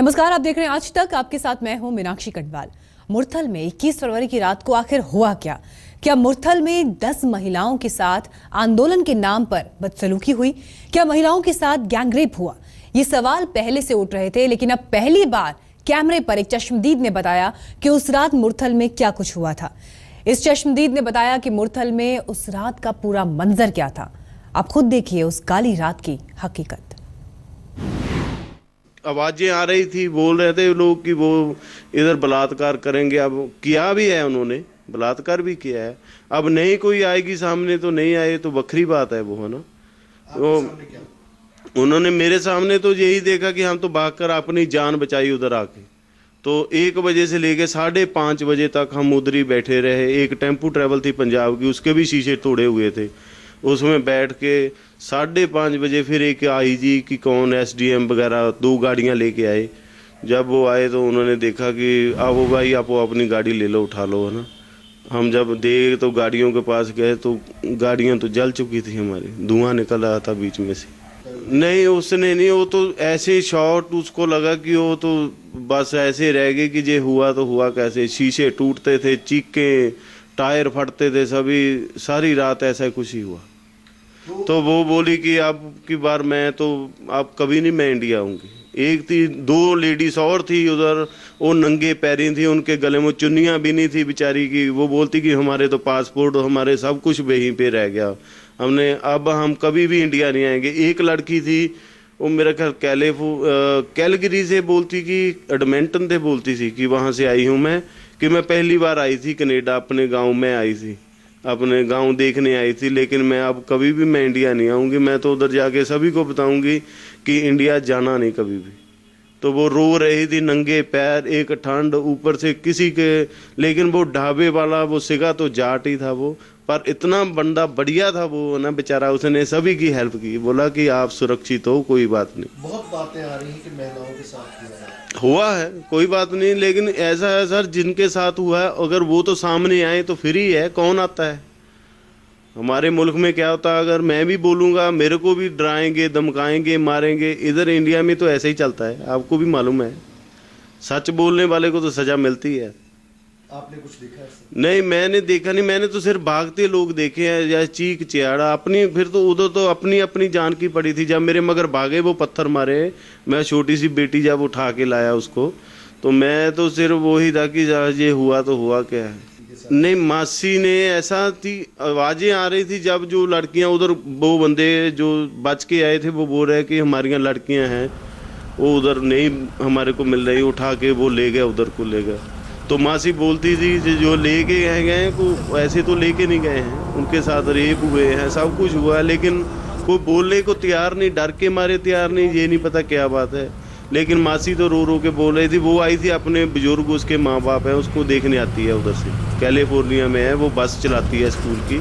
नमस्कार, आप देख रहे हैं आज तक। आपके साथ मैं हूं मीनाक्षी कटवाल। मुरथल में 21 फरवरी की रात को आखिर हुआ क्या? क्या मुरथल में 10 महिलाओं के साथ आंदोलन के नाम पर बदसलूकी हुई? क्या महिलाओं के साथ गैंगरेप हुआ? ये सवाल पहले से उठ रहे थे, लेकिन अब पहली बार कैमरे पर एक चश्मदीद ने बताया कि उस रात मुरथल में क्या कुछ हुआ था। इस चश्मदीद ने बताया कि मुरथल में उस रात का पूरा मंजर क्या था। आप खुद देखिए उस काली रात की हकीकत। आवाजें आ रही थी, बोल रहे थे लोग कि वो इधर बलात्कार करेंगे। अब किया भी है, उन्होंने बलात्कार भी किया है। अब नहीं कोई आएगी सामने तो नहीं आए तो बखरी बात है वो, है ना। तो उन्होंने मेरे सामने तो यही देखा कि हम तो भागकर अपनी जान बचाई उधर आके। तो 1 बजे से लेके 5:30 बजे तक हम उधर ही बैठे रहे। एक टेम्पू ट्रैवल थी पंजाब की, उसके भी शीशे तोड़े हुए थे। उसमें बैठ के 5:30 बजे फिर एक आई जी कि कौन SDM वगैरह 2 गाड़ियां लेके आए। जब वो आए तो उन्होंने देखा कि आओ भाई, आप अपनी गाड़ी ले लो, उठा लो, है ना। हम जब देख तो गाड़ियों के पास गए तो गाड़ियां तो जल चुकी थी हमारी, धुआं निकल रहा था बीच में से। नहीं, उसने नहीं, वो तो ऐसे शॉट उसको लगा कि वो तो बस ऐसे रह गए कि ये हुआ तो हुआ कैसे। शीशे टूटते थे, चीखें, टायर फटते थे, सभी सारी रात ऐसा कुछ ही हुआ। तो वो बोली कि अब की बार मैं तो अब कभी नहीं मैं इंडिया आऊंगी। एक थी, 2 लेडीज और थी उधर, वो नंगे पैरी थी, उनके गले में चुन्नियां भी नहीं थी बेचारी की। वो बोलती कि हमारे तो पासपोर्ट, हमारे सब कुछ वहीं पे रह गया, हमने अब हम कभी भी इंडिया नहीं आएंगे। एक लड़की थी, वो मेरा ख्याल कैलगरी से बोलती कि एडमिंटन से बोलती थी कि वहाँ से आई हूँ मैं, कि मैं पहली बार आई थी कनेडा, अपने गाँव में आई थी, अपने गांव देखने आई थी, लेकिन मैं अब कभी भी मैं इंडिया नहीं आऊँगी। मैं तो उधर जाके सभी को बताऊँगी कि इंडिया जाना नहीं कभी भी। तो वो रो रही थी, नंगे पैर, एक ठंड ऊपर से किसी के। लेकिन वो ढाबे वाला वो सिगा तो जाट ही था वो, पर इतना बंदा बढ़िया था वो ना बेचारा, उसने सभी की हेल्प की। बोला कि आप सुरक्षित हो, कोई बात नहीं। बहुत बातें आ रही हैं कि महिलाओं के साथ हुआ है, कोई बात नहीं, लेकिन ऐसा है सर, जिनके साथ हुआ है अगर वो तो सामने आए तो फिर ही है, कौन आता है। हमारे मुल्क में क्या होता है, अगर मैं भी बोलूँगा मेरे को भी डराएंगे, धमकाएंगे, मारेंगे। इधर इंडिया में तो ऐसे ही चलता है, आपको भी मालूम है। सच बोलने वाले को तो सज़ा मिलती है। आपने कुछ देखा है? नहीं, मैंने देखा नहीं, मैंने तो सिर्फ भागते लोग देखे हैं या चीख चिहाड़ा अपनी। फिर तो उधर तो अपनी अपनी जान की पड़ी थी। जब मेरे मगर भागे, वो पत्थर मारे, मैं छोटी सी बेटी जब उठा के लाया उसको, तो मैं तो सिर्फ वही था कि ये हुआ तो हुआ क्या है। नहीं, मासी ने ऐसा थी, आवाज़ें आ रही थी जब जो लड़कियां उधर, वो बंदे जो बच के आए थे वो बोल रहे कि हमारी लड़कियां हैं, वो उधर नहीं हमारे को मिल रही, उठा के वो ले गए, उधर को ले गए। तो मासी बोलती थी जो लेके गए को ऐसे तो लेके नहीं गए हैं, उनके साथ रेप हुए हैं, सब कुछ हुआ है, लेकिन कोई बोलने को तैयार नहीं, डर के मारे तैयार नहीं। ये नहीं पता क्या बात है, लेकिन मासी तो रो रो के बोल रही थी। वो आई थी अपने बुजुर्ग, उसके माँ बाप हैं, उसको देखने आती है उधर से, कैलिफोर्निया में है, वो बस चलाती है स्कूल की।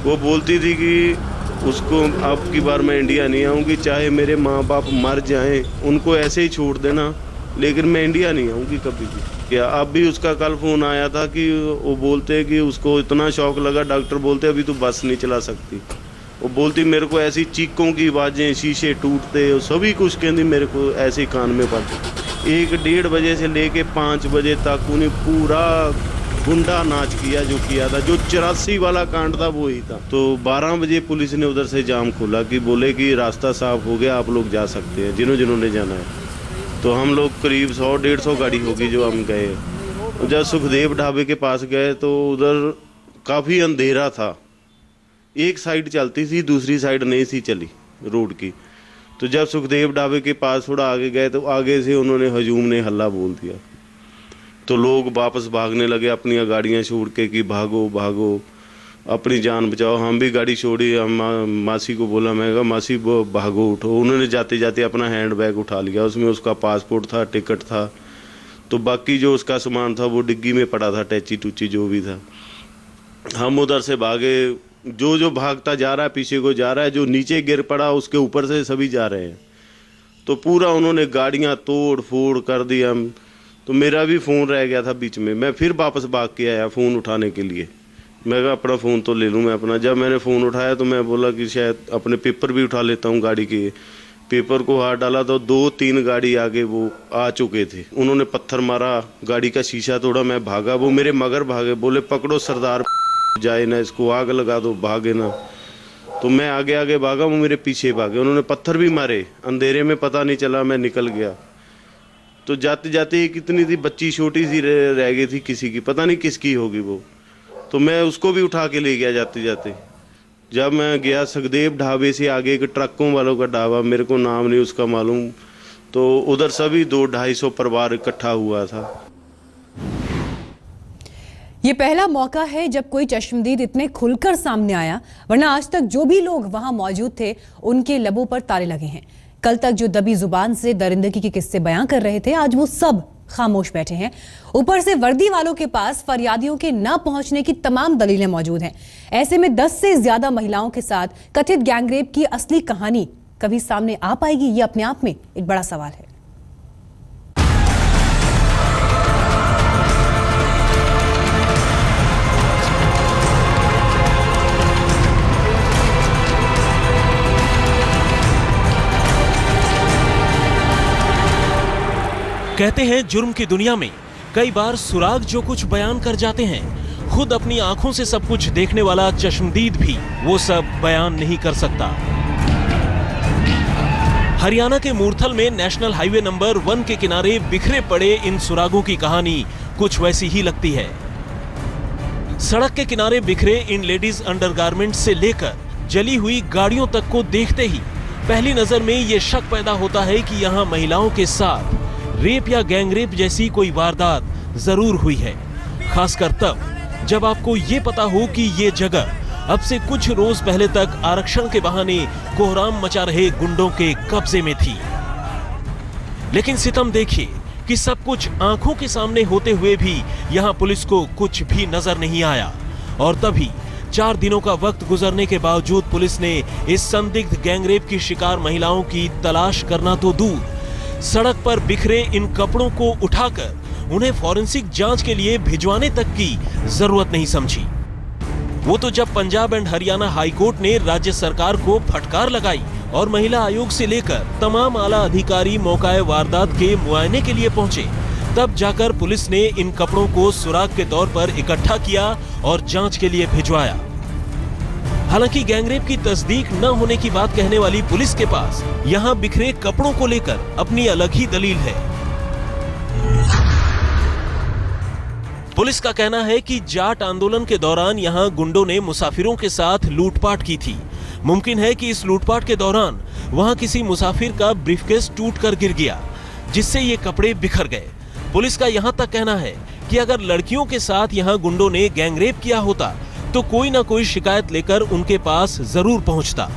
वो बोलती थी कि उसको अब की बार मैं इंडिया नहीं आऊँगी, चाहे मेरे माँ बाप मर जाएँ, उनको ऐसे ही छोड़ देना, लेकिन मैं इंडिया नहीं आऊँगी कभी भी। क्या अब भी उसका कल फ़ोन आया था कि वो बोलते कि उसको इतना शौक लगा, डॉक्टर बोलते अभी तो बस नहीं चला सकती। वो बोलती मेरे को ऐसी चीखों की आवाज़ें, शीशे टूटते, सभी कुछ कहती मेरे को ऐसे कान में पड़ते। 1-1:30 बजे से लेके 5 बजे तक उन्हें पूरा गुंडा नाच किया, जो किया था, जो 84 वाला कांड था वो ही था। तो 12 बजे पुलिस ने उधर से जाम खोला कि बोले कि रास्ता साफ हो गया, आप लोग जा सकते हैं जिन्होंने जाना है। तो हम लोग करीब 100-150 गाड़ी होगी जो हम गए। जब सुखदेव ढाबे के पास गए तो उधर काफ़ी अंधेरा था, एक साइड चलती थी, दूसरी साइड नहीं सी चली रोड की। तो जब सुखदेव ढाबे के पास थोड़ा आगे गए तो आगे से उन्होंने हजूम ने हल्ला बोल दिया, तो लोग वापस भागने लगे अपनी गाड़ियां छोड़ के कि भागो भागो, अपनी जान बचाओ। हम भी गाड़ी छोड़ी, हम मासी को बोला, मैं कहा मासी वो भागो उठो। उन्होंने जाते जाते अपना हैंड बैग उठा लिया, उसमें उसका पासपोर्ट था, टिकट था, तो बाकी जो उसका सामान था वो डिग्गी में पड़ा था, टैची टूची जो भी था। हम उधर से भागे, जो भागता जा रहा है पीछे को जा रहा है, जो नीचे गिर पड़ा उसके ऊपर से सभी जा रहे हैं। तो पूरा उन्होंने गाड़ियां तोड़ फोड़ कर दी। हम तो मेरा भी फ़ोन रह गया था बीच में, मैं फिर वापस भाग के आया फ़ोन उठाने के लिए। मैं कहा अपना फ़ोन तो ले लूँ मैं अपना। जब मैंने फ़ोन उठाया तो मैं बोला कि शायद अपने पेपर भी उठा लेता हूँ गाड़ी के, पेपर को हाथ डाला तो 2-3 गाड़ी आगे वो आ चुके थे। उन्होंने पत्थर मारा, गाड़ी का शीशा तोड़ा, मैं भागा, वो मेरे मगर भागे, बोले पकड़ो सरदार जाए ना, इसको आग लगा दो, भागे ना। तो मैं आगे आगे भागा, वो मेरे पीछे भागे, उन्होंने पत्थर भी मारे, अंधेरे में पता नहीं चला, मैं निकल गया। तो जाते जाते एक इतनी सी बच्ची छोटी सी रह गई थी, किसी की पता नहीं किसकी होगी वो, तो मैं उसको भी उठा के ले गया जाते जाते। जब मैं गया सुखदेव ढाबे से आगे एक ट्रकों वालों का ढाबा, मेरे को नाम नहीं उसका मालूम, तो उधर सभी 200-250 परिवार इकट्ठा हुआ था। ये पहला मौका है जब कोई चश्मदीद इतने खुलकर सामने आया, वरना आज तक जो भी लोग वहां मौजूद थे उनके लबों पर ताले लगे हैं। कल तक जो दबी जुबान से दरिंदगी के किस्से बयां कर रहे थे, आज वो सब खामोश बैठे हैं। ऊपर से वर्दी वालों के पास फरियादियों के न पहुंचने की तमाम दलीलें मौजूद हैं। ऐसे में 10 से ज्यादा महिलाओं के साथ कथित गैंगरेप की असली कहानी कभी सामने आ पाएगी, ये अपने आप में एक बड़ा सवाल है। कहते हैं जुर्म की दुनिया में कई बार सुराग जो कुछ बयान कर जाते हैं, खुद अपनी आंखों से सब कुछ देखने वाला चश्मदीद भी वो सब बयान नहीं कर सकता। हरियाणा के मूर्थल में नेशनल हाईवे नंबर 1 के किनारे बिखरे पड़े इन सुरागों की कहानी कुछ वैसी ही लगती है। सड़क के किनारे बिखरे इन लेडीज अंडरगारमेंट से लेकर जली हुई गाड़ियों तक को देखते ही पहली नजर में ये शक पैदा होता है कि यहाँ महिलाओं के साथ रेप या गैंगरेप जैसी कोई वारदात जरूर हुई है, खासकर तब जब आपको ये पता हो कि ये जगह अब से कुछ रोज पहले तक आरक्षण के बहाने कोहराम मचा रहे गुंडों के कब्जे में थी। लेकिन सितम देखिए कि सब कुछ आंखों के सामने होते हुए भी यहाँ पुलिस को कुछ भी नजर नहीं आया, और तभी 4 दिनों का वक्त गुजरने के बावजूद पुलिस ने इस संदिग्ध गैंगरेप की शिकार महिलाओं की तलाश करना तो दूर, सड़क पर बिखरे इन कपड़ों को उठाकर उन्हें फॉरेंसिक जांच के लिए भिजवाने तक की जरूरत नहीं समझी। वो तो जब पंजाब एंड हरियाणा हाईकोर्ट ने राज्य सरकार को फटकार लगाई और महिला आयोग से लेकर तमाम आला अधिकारी मौकाए वारदात के मुआयने के लिए पहुंचे, तब जाकर पुलिस ने इन कपड़ों को सुराग के तौर पर इकट्ठा किया और जांच के लिए भिजवाया। हालांकि गैंगरेप की तस्दीक न होने की बात कहने वाली पुलिस के पास यहाँ बिखरे कपड़ों को लेकर अपनी अलग ही दलील है। पुलिस का कहना है कि जाट आंदोलन के दौरान यहाँ गुंडों ने मुसाफिरों के साथ लूटपाट की थी। मुमकिन है कि इस लूटपाट के दौरान वहां किसी मुसाफिर का ब्रीफकेस टूटकर गिर गया, जिससे ये कपड़े बिखर गए। पुलिस का यहाँ तक कहना है कि अगर लड़कियों के साथ यहाँ गुंडों ने गैंगरेप किया होता तो कोई ना कोई शिकायत लेकर उनके पास जरूर पहुंचता।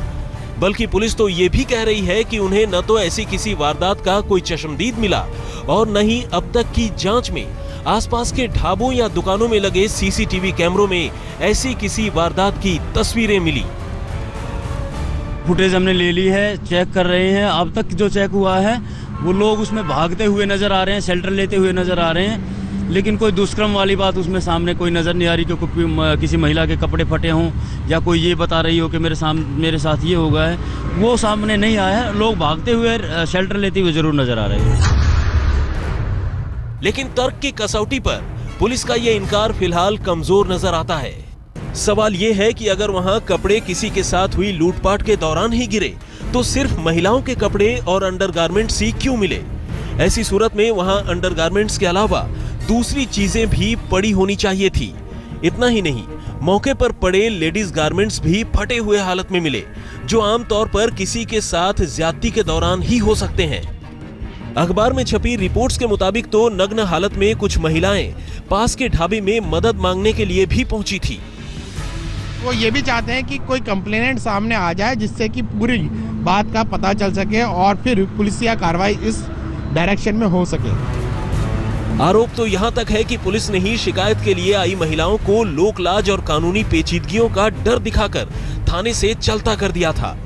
बल्कि पुलिस तो ये भी कह रही है कि उन्हें न तो ऐसी किसी वारदात का कोई चश्मदीद मिला और न ही अब तक की जांच में आसपास के ढाबों या दुकानों में लगे सीसीटीवी कैमरों में ऐसी किसी वारदात की तस्वीरें मिली। फुटेज हमने ले ली है, चेक कर रहे हैं। अब तक जो चेक हुआ है वो लोग उसमें भागते हुए नजर आ रहे हैं, शेल्टर लेते हुए नजर आ रहे हैं, लेकिन कोई दुष्कर्म वाली बात उसमें सामने कोई नज़र नहीं आ रही कि किसी महिला के कपड़े फटे हों या कोई ये बता रही हो कि मेरे साथ ये हो गया है, वो सामने नहीं आया है। लोग भागते हुए शेल्टर लेते हुए जरूर नजर आ रहे हैं। लेकिन तर्क की कसौटी पर पुलिस का ये इनकार फिलहाल कमजोर नजर आता है। सवाल ये है कि अगर वहां कपड़े किसी के साथ हुई लूटपाट के दौरान ही गिरे तो सिर्फ महिलाओं के कपड़े और अंडरगारमेंट्स ही क्यों मिले? ऐसी सूरत में वहां अंडरगारमेंट्स के अलावा दूसरी चीजें भी पड़ी होनी चाहिए थी। इतना ही नहीं, मौके पर पड़े लेडीज गारमेंट्स भी फटे हुए हालत में मिले, जो आमतौर पर किसी के साथ ज्यादती के दौरान ही हो सकते हैं। अखबार में छपी रिपोर्ट्स के मुताबिक तो नग्न हालत में कुछ महिलाएं पास के ढाबे में मदद मांगने के लिए भी पहुंची थी। वो ये भी चाहते हैं कि कोई कंप्लेनेंट सामने आ जाए जिससे कि पूरी बात का पता चल सके और फिर पुलिसिया कार्रवाई इस डायरेक्शन में हो सके। आरोप तो यहां तक है कि पुलिस ने ही शिकायत के लिए आई महिलाओं को लोकलाज और कानूनी पेचीदगियों का डर दिखाकर थाने से चलता कर दिया था,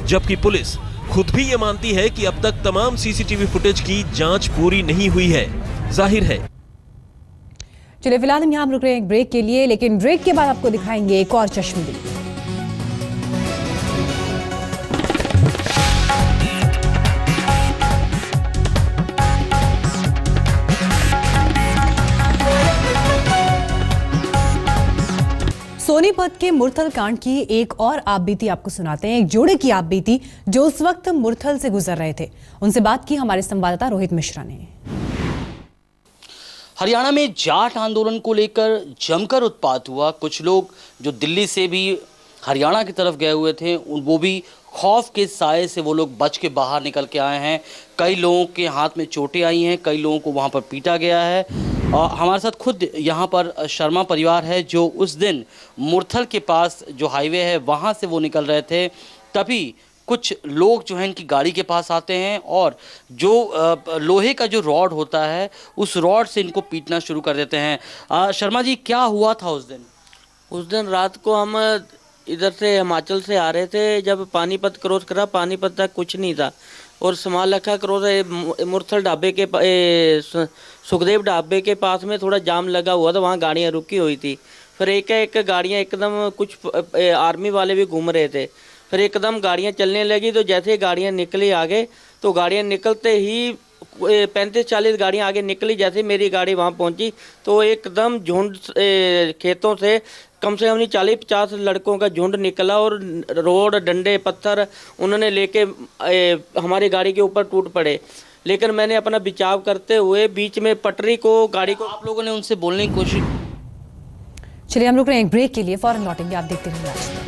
जबकि पुलिस खुद भी ये मानती है कि अब तक तमाम सीसीटीवी फुटेज की जांच पूरी नहीं हुई है। जाहिर है। चलिए फिलहाल हम यहाँ रुक रहे हैं एक ब्रेक के लिए, लेकिन ब्रेक के बाद आपको दिखाएंगे एक और चश्मदीद। सोनीपत के मुरथल कांड की एक और आप बीती आपको सुनाते हैं। एक जोड़े की आप बीती जो उस वक्त मुरथल से गुजर रहे थे। उनसे बात की हमारे संवाददाता रोहित मिश्रा ने। हरियाणा में जाट आंदोलन को लेकर जमकर उत्पात हुआ। कुछ लोग जो दिल्ली से भी हरियाणा की तरफ गए हुए थे, वो भी खौफ के साए से वो लोग बच के बाहर निकल के आए हैं। कई लोगों के हाथ में चोटें आई हैं, कई लोगों को वहाँ पर पीटा गया है। हमारे साथ खुद यहाँ पर शर्मा परिवार है जो उस दिन मुरथल के पास जो हाईवे है वहाँ से वो निकल रहे थे। तभी कुछ लोग जो हैं इनकी गाड़ी के पास आते हैं और जो लोहे का जो रॉड होता है उस रॉड से इनको पीटना शुरू कर देते हैं। शर्मा जी, क्या हुआ था उस दिन? उस दिन रात को हम इधर से हिमाचल से आ रहे थे। जब पानीपत क्रॉस करा, पानीपत तक कुछ नहीं था और समाल लखा क्रॉस मुरथल ढाबे के सुखदेव ढाबे के पास में थोड़ा जाम लगा हुआ था, वहाँ गाड़ियाँ रुकी हुई थी। फिर एक गाड़ियाँ एकदम, कुछ आर्मी वाले भी घूम रहे थे, फिर एकदम गाड़ियाँ चलने लगी। तो जैसे गाड़ियाँ निकली आगे, तो गाड़ियाँ निकलते ही 35-40 गाड़ियाँ आगे निकली। जैसे मेरी गाड़ी वहाँ पहुँची तो एकदम झुंड खेतों से कम से कम 40-50 लड़कों का झुंड निकला और रोड, डंडे, पत्थर उन्होंने लेके हमारी गाड़ी के ऊपर टूट पड़े। लेकिन मैंने अपना बचाव करते हुए बीच में पटरी को, गाड़ी को, आप लोगों ने उनसे बोलने की कोशिश? चलिए हम रुक रहे हैं एक ब्रेक के लिए, फौरन लौटेंगे। आप देखते रहिए आज तक।